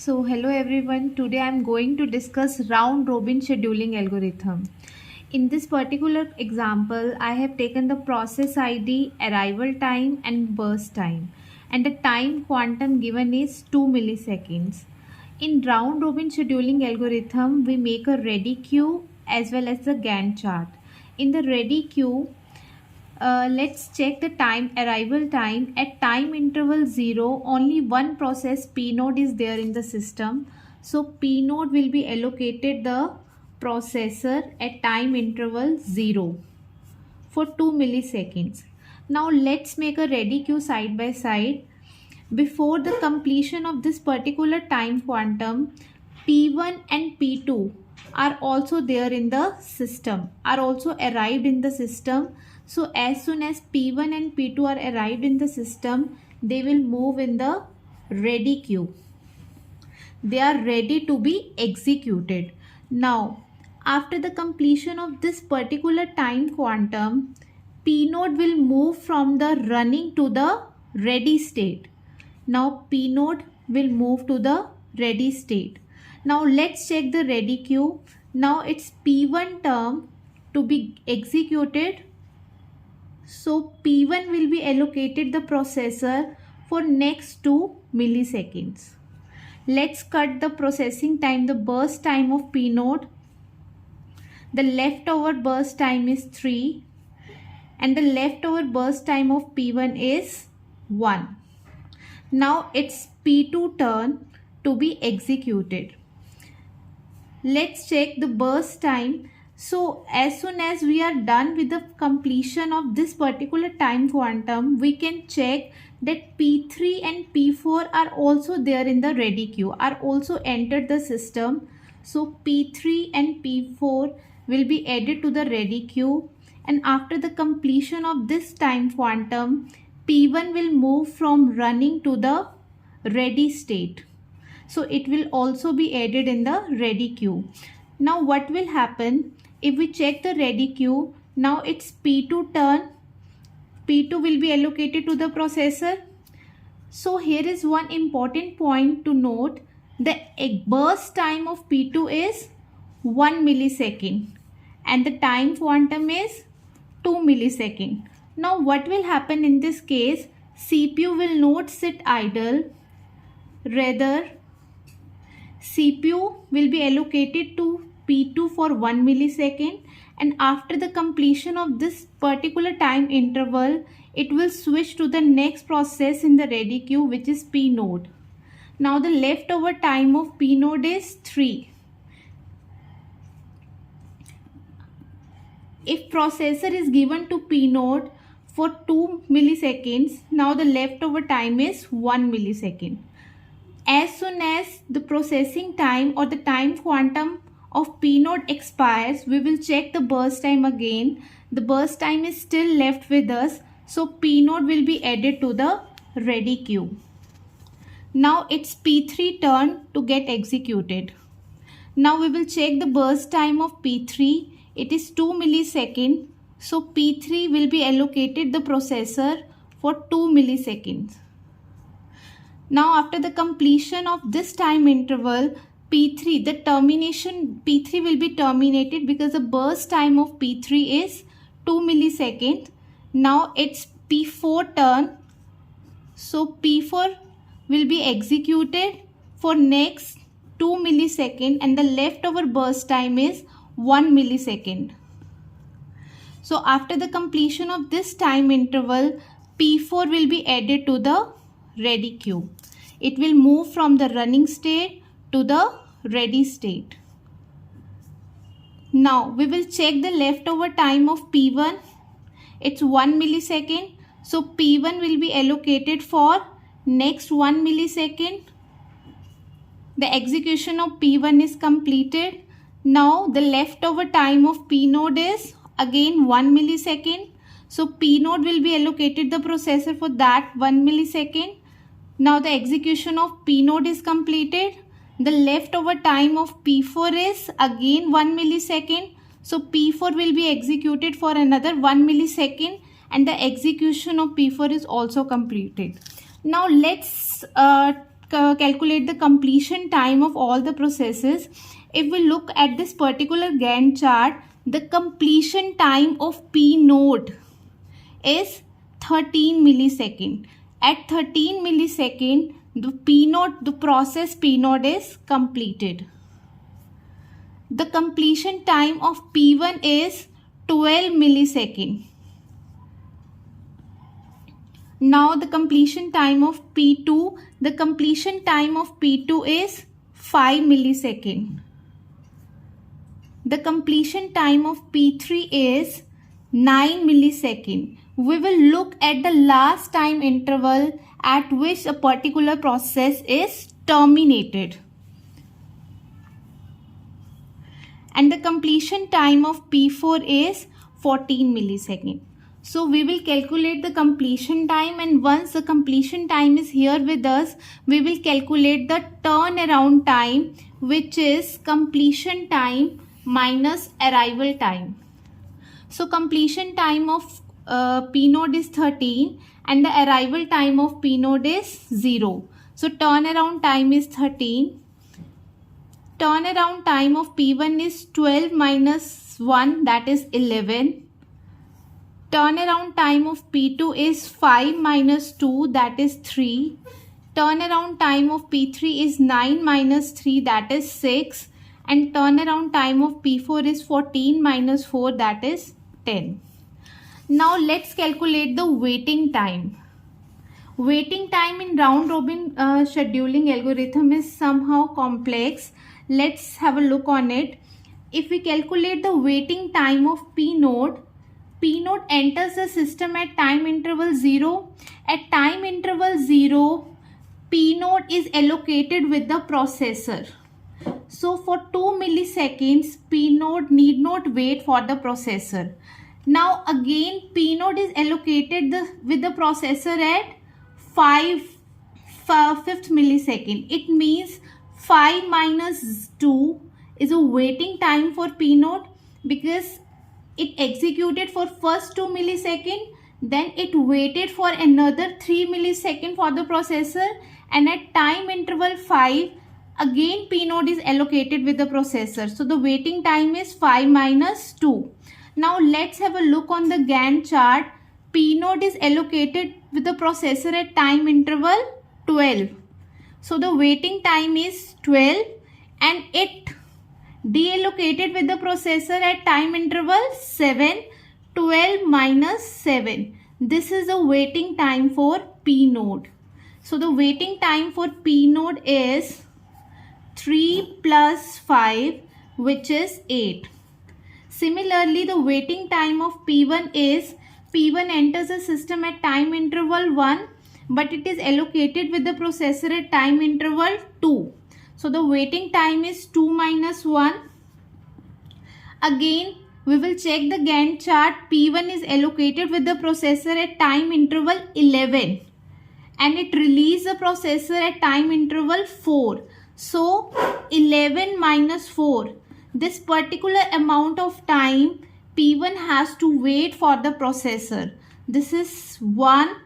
So hello everyone, today I am going to discuss round robin scheduling algorithm. In this particular example, I have taken the process ID, arrival time and burst time, and the time quantum given is 2 milliseconds. In round robin scheduling algorithm, we make a ready queue as well as the Gantt chart. In the ready queue, let's check the time arrival time. At time interval 0, only one process P node is there in the system. So P node will be allocated the processor at time interval 0 for 2 milliseconds. Now let's make a ready queue side by side. Before the completion of this particular time quantum, P1 and P2 are also there in the system, are also arrived in the system. So as soon as P1 and P2 are arrived in the system, they will move in the ready queue. They are ready to be executed. Now, after the completion of this particular time quantum, P node will move from the running to the ready state. Now P node will move to the ready state. Now let's check the ready queue. Now it's P1 term to be executed. So P1 will be allocated the processor for next 2 milliseconds. Let's cut the processing time, the burst time of P node. The leftover burst time is 3 and the leftover burst time of P1 is 1. Now it's P2 turn to be executed. Let's check the burst time. So as soon as we are done with the completion of this particular time quantum, we can check that P3 and P4 are also there in the ready queue, are also entered the system. So P3 and P4 will be added to the ready queue, and after the completion of this time quantum, P1 will move from running to the ready state. So it will also be added in the ready queue. Now what will happen if we check the ready queue? Now it's P2 turn. P2 will be allocated to the processor. So here is one important point to note. The burst time of P2 is 1 millisecond and the time quantum is 2 millisecond. Now what will happen in this case? CPU will not sit idle. Rather, CPU will be allocated to P2 for 1 millisecond, and after the completion of this particular time interval, it will switch to the next process in the ready queue, which is P node. Now the leftover time of P node is 3. If processor is given to P node for 2 milliseconds, now the leftover time is 1 millisecond. As soon as the processing time or the time quantum of P node expires, we will check the burst time again. The burst time is still left with us, so P node will be added to the ready queue. Now it's P3 turn to get executed. Now we will check the burst time of P3. It is 2 millisecond. So P3 will be allocated the processor for 2 milliseconds. Now after the completion of this time interval, P3 will be terminated because the burst time of P3 is 2 milliseconds. Now it's P4 turn. So P4 will be executed for next 2 millisecond and the leftover burst time is 1 millisecond. So after the completion of this time interval, P4 will be added to the ready queue. It will move from the running state to the ready state. Now we will check the leftover time of P1. It's 1 millisecond. So P1 will be allocated for next 1 millisecond. The execution of P1 is completed. Now the leftover time of P node is again 1 millisecond. So P node will be allocated the processor for that 1 millisecond. Now the execution of P node is completed. The leftover time of P4 is again 1 millisecond. So P4 will be executed for another 1 millisecond and the execution of P4 is also completed. Now let's calculate the completion time of all the processes. If we look at this particular Gantt chart, the completion time of P node is 13 millisecond. At 13 millisecond, the process P node is completed. The completion time of P1 is 12 millisecond. Now the completion time of P2, the completion time of P2 is 5 millisecond. The completion time of P3 is 9 millisecond. We will look at the last time interval at which a particular process is terminated. And the completion time of P4 is 14 millisecond. So we will calculate the completion time, and once the completion time is here with us, we will calculate the turnaround time, which is completion time minus arrival time. So completion time of P node is 13 and the arrival time of P node is 0. So turnaround time is 13. Turnaround time of P1 is 12 minus 1, that is 11. Turnaround time of P2 is 5 minus 2, that is 3. Turnaround time of P3 is 9 minus 3, that is 6. And turnaround time of P4 is 14 minus 4, that is 10. Now let's calculate the waiting time. Waiting time in round robin scheduling algorithm is somehow complex. Let's have a look on it. If we calculate the waiting time of P node enters the system at time interval 0. At time interval 0, P node is allocated with the processor. So for 2 milliseconds, P node need not wait for the processor. Now again, P node is allocated with the processor at 5th millisecond. It means 5 minus 2 is a waiting time for P node, because it executed for first 2 millisecond, then it waited for another 3 millisecond for the processor, and at time interval 5 again P node is allocated with the processor. So the waiting time is 5 minus 2. Now let's have a look on the Gantt chart. P node is allocated with the processor at time interval 12. So the waiting time is 12 and it deallocated with the processor at time interval 7. 12 minus 7. This is the waiting time for P node. So the waiting time for P node is 3 plus 5, which is 8. Similarly, the waiting time of P1 is, P1 enters the system at time interval 1, but it is allocated with the processor at time interval 2. So the waiting time is 2 minus 1. Again, we will check the Gantt chart. P1 is allocated with the processor at time interval 11 and it releases the processor at time interval 4. So 11 minus 4. This particular amount of time P1 has to wait for the processor. This is 1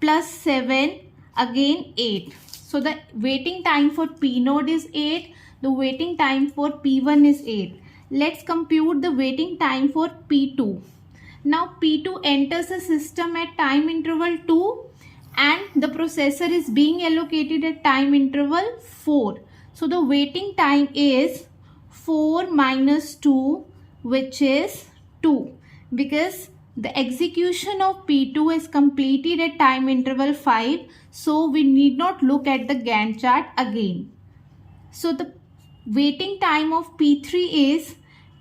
plus 7, again 8. So the waiting time for P node is 8. The waiting time for P1 is 8. Let's compute the waiting time for P2. Now P2 enters the system at time interval 2 and the processor is being allocated at time interval 4. So the waiting time is 4 minus 2, which is 2, because the execution of P2 is completed at time interval 5. So we need not look at the Gantt chart again. So the waiting time of P3 is,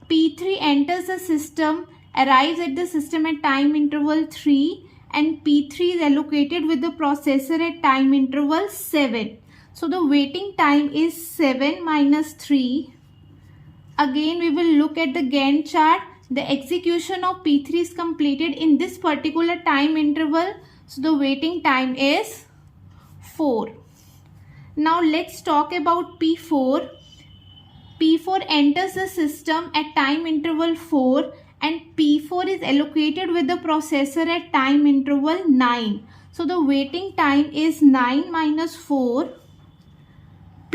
P3 enters the system, arrives at the system at time interval 3 and P3 is allocated with the processor at time interval 7. So the waiting time is 7 minus 3. Again we will look at the Gantt chart. The execution of P3 is completed in this particular time interval. So the waiting time is 4. Now let's talk about P4. P4 enters the system at time interval 4 and P4 is allocated with the processor at time interval 9. So the waiting time is 9 minus 4.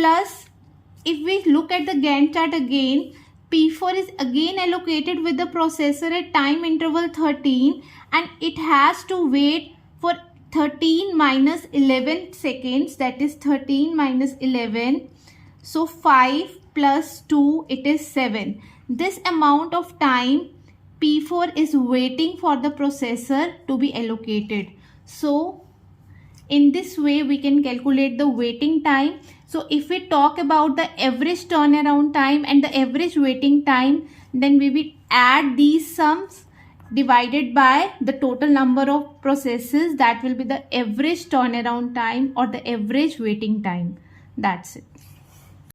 plus if we look at the Gantt chart again, P4 is again allocated with the processor at time interval 13 and it has to wait for 13 minus 11 seconds, that is 13 minus 11. So 5 plus 2, it is 7. This amount of time P4 is waiting for the processor to be allocated. So in this way we can calculate the waiting time. So if we talk about the average turnaround time and the average waiting time, then we will add these sums divided by the total number of processes. That will be the average turnaround time or the average waiting time. That's it.